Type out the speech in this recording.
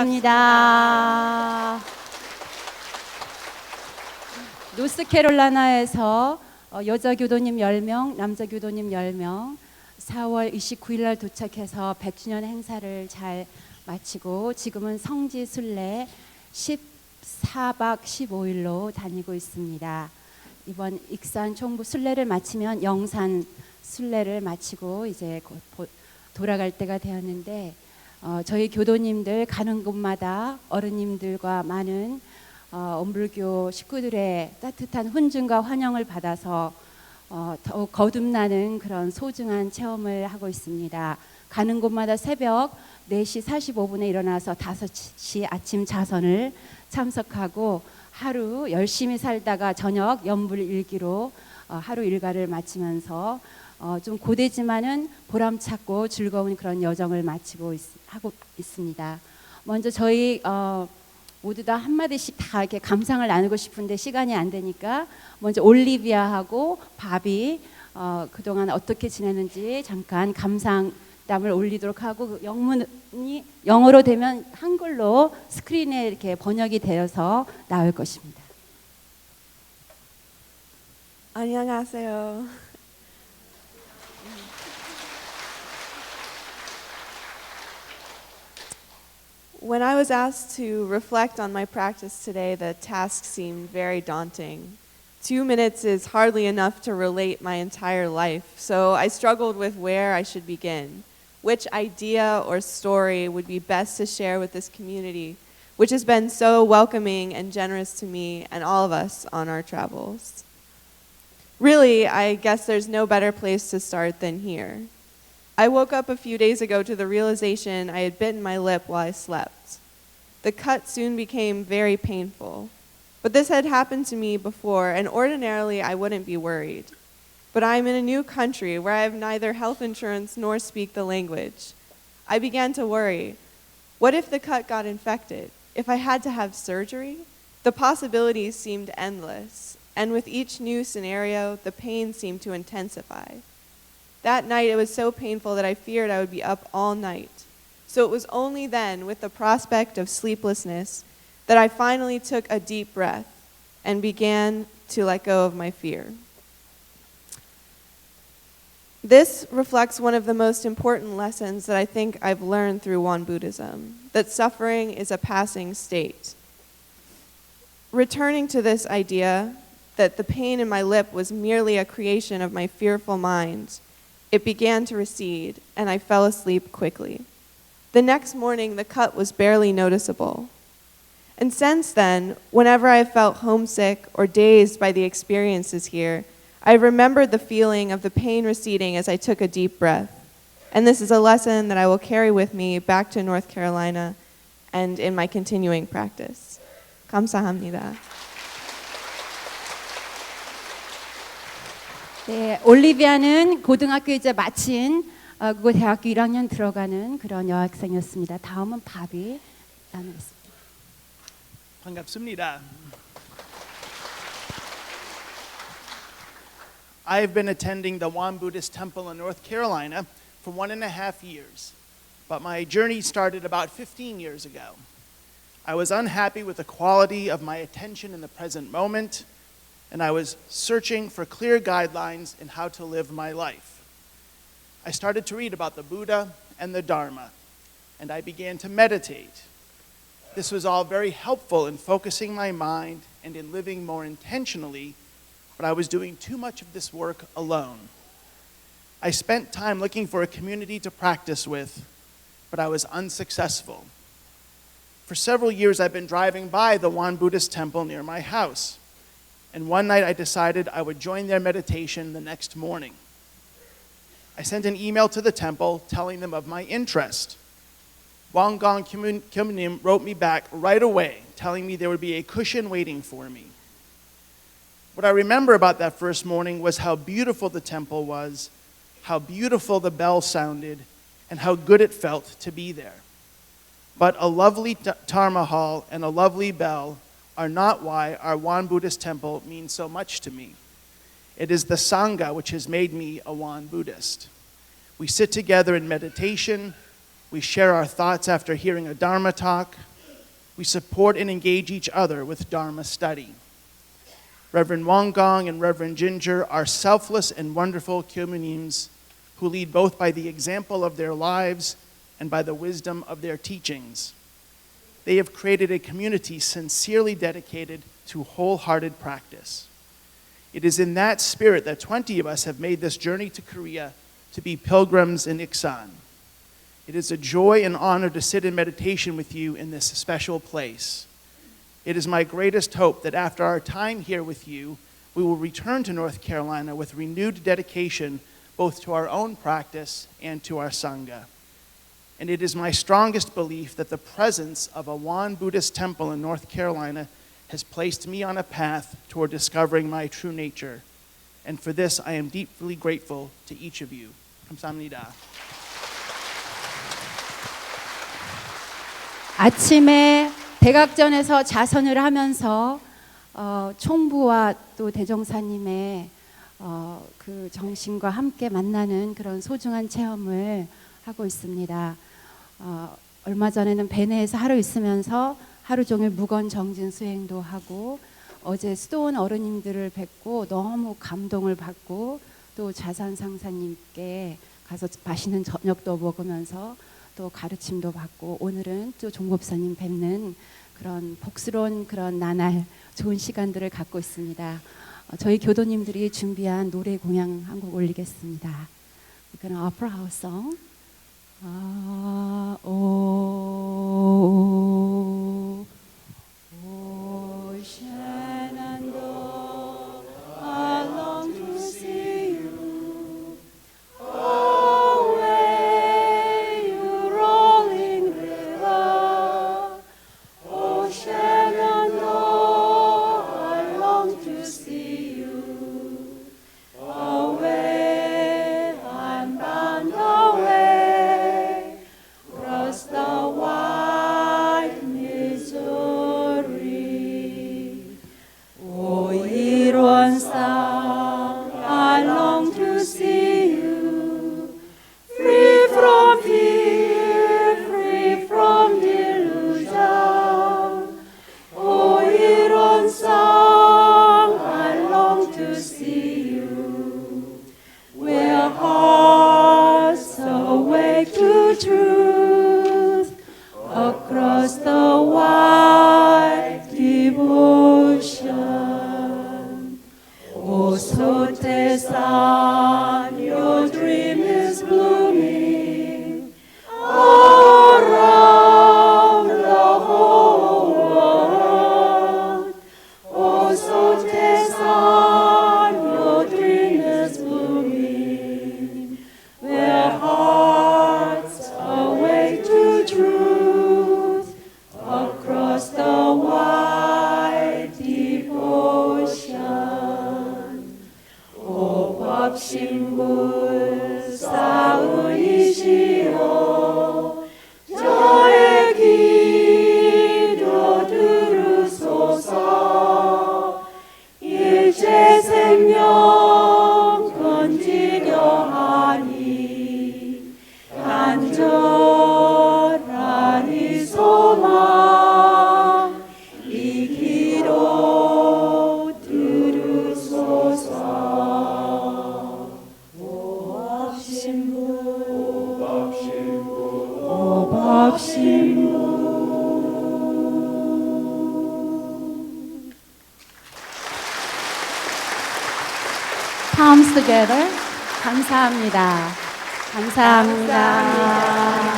반갑습니다. 노스캐롤라이나에서 여자 교도님 10명, 남자 교도님 10명 4월 29일 날 도착해서 100주년 행사를 잘 마치고 지금은 성지 순례 14박 15일로 다니고 있습니다. 이번 익산 총부 순례를 마치면 영산 순례를 마치고 이제 곧 돌아갈 때가 되었는데 저희 교도님들 가는 곳마다 어른님들과 많은 엄불교 식구들의 따뜻한 훈증과 환영을 받아서 더욱 거듭나는 그런 소중한 체험을 하고 있습니다. 가는 곳마다 새벽 4시 45분에 일어나서 5시 아침 자선을 참석하고 하루 열심히 살다가 저녁 연불일기로 하루 일과를 마치면서 좀 고되지만은 보람찼고 즐거운 그런 여정을 마치고 하고 있습니다. 먼저 저희 모두 다 한마디씩 다 이렇게 감상을 나누고 싶은데 시간이 안 되니까 먼저 올리비아하고 바비 그동안 어떻게 지내는지 잠깐 감상담을 올리도록 하고 그 영문이 영어로 되면 한글로 스크린에 이렇게 번역이 되어서 나올 것입니다. 안녕하세요. When I was asked to reflect on my practice today, the task seemed very daunting. 2 minutes is hardly enough to relate my entire life, so I struggled with where I should begin. Which idea or story would be best to share with this community, which has been so welcoming and generous to me and all of us on our travels? Really, I guess there's no better place to start than here. I woke up a few days ago to the realization I had bitten my lip while I slept. The cut soon became very painful. But this had happened to me before, and ordinarily I wouldn't be worried. But I'm in a new country where I have neither health insurance nor speak the language. I began to worry. What if the cut got infected? If I had to have surgery? The possibilities seemed endless, and with each new scenario, the pain seemed to intensify. That night, it was so painful that I feared I would be up all night. So it was only then, with the prospect of sleeplessness, that I finally took a deep breath and began to let go of my fear. This reflects one of the most important lessons that I think I've learned through Won Buddhism, that suffering is a passing state. Returning to this idea that the pain in my lip was merely a creation of my fearful mind, it began to recede, and I fell asleep quickly. The next morning, the cut was barely noticeable. And since then, whenever I felt homesick or dazed by the experiences here, I remembered the feeling of the pain receding as I took a deep breath. And this is a lesson that I will carry with me back to North Carolina and in my continuing practice. 감사합니다. 네, 올리비아는 고등학교 이제 마친 그리고 대학교 1학년 들어가는 그런 여학생이었습니다. 다음은 바비 나누겠습니다. 반갑습니다. I've been attending the Won Buddhist Temple in North Carolina for 1.5 years, but my journey started about 15 years ago. I was unhappy with the quality of my attention in the present moment, and I was searching for clear guidelines in how to live my life. I started to read about the Buddha and the Dharma, and I began to meditate. This was all very helpful in focusing my mind and in living more intentionally, but I was doing too much of this work alone. I spent time looking for a community to practice with, but I was unsuccessful. For several years, I've been driving by the Won Buddhist Temple near my house. And one night I decided I would join their meditation the next morning. I sent an email to the temple telling them of my interest. Wanggong Kyumnim wrote me back right away, telling me there would be a cushion waiting for me. What I remember about that first morning was how beautiful the temple was, how beautiful the bell sounded, and how good it felt to be there. But a lovely Dharma hall and a lovely bell are not why our Won Buddhist temple means so much to me. It is the Sangha which has made me a Won Buddhist. We sit together in meditation, we share our thoughts after hearing a Dharma talk, We support and engage each other with Dharma study. Reverend Wong Gong and Reverend Ginger are selfless and wonderful Kyomunims who lead both by the example of their lives and by the wisdom of their teachings. They have created a community sincerely dedicated to wholehearted practice. It is in that spirit that 20 of us have made this journey to Korea to be pilgrims in Iksan. It is a joy and honor to sit in meditation with you in this special place. It is my greatest hope that after our time here with you, we will return to North Carolina with renewed dedication both to our own practice and to our Sangha. And it is my strongest belief that the presence of a Won Buddhist temple in North Carolina has placed me on a path toward discovering my true nature. And for this, I am deeply grateful to each of you. 감사합니다. 아침에 대각전에서 자선을 하면서 총부와 또 대종사님의 그 정신과 함께 만나는 그런 소중한 체험을 하고 있습니다. 얼마 전에는 베네에서 하루 있으면서 하루 종일 무건 정진 수행도 하고 어제 수도원 어른님들을 뵙고 너무 감동을 받고 또 자산 상사님께 가서 맛있는 저녁도 먹으면서 또 가르침도 받고 오늘은 또 종법사님 뵙는 그런 복스러운 그런 나날 좋은 시간들을 갖고 있습니다. 저희 교도님들이 준비한 노래 공양 한 곡 올리겠습니다. We're gonna offer our song. Shenandoah, I long to see you. Away, you rolling river. Oh, Shenandoah, I long to see you. Away, I'm bound away, across the wide Missouri. Oh, Ironsang, I long to see you, free from fear, free from delusion. Oh, Ironsang, I long to see you, where hearts awake to truth, across the wide devotion. Oh, Sote-san, your dream is blooming around the whole world. Oh, Sote-san, your dream is blooming, where hearts awake to truth, across the wide devotion. O 법신불 사은이시여, 저의 기도 들으소서. 일체 생명 건지려 하니 간절한 이 소망, 이 기도 들으소서. 오밥신부, 오밥신부. Palms together. 감사합니다. 감사합니다.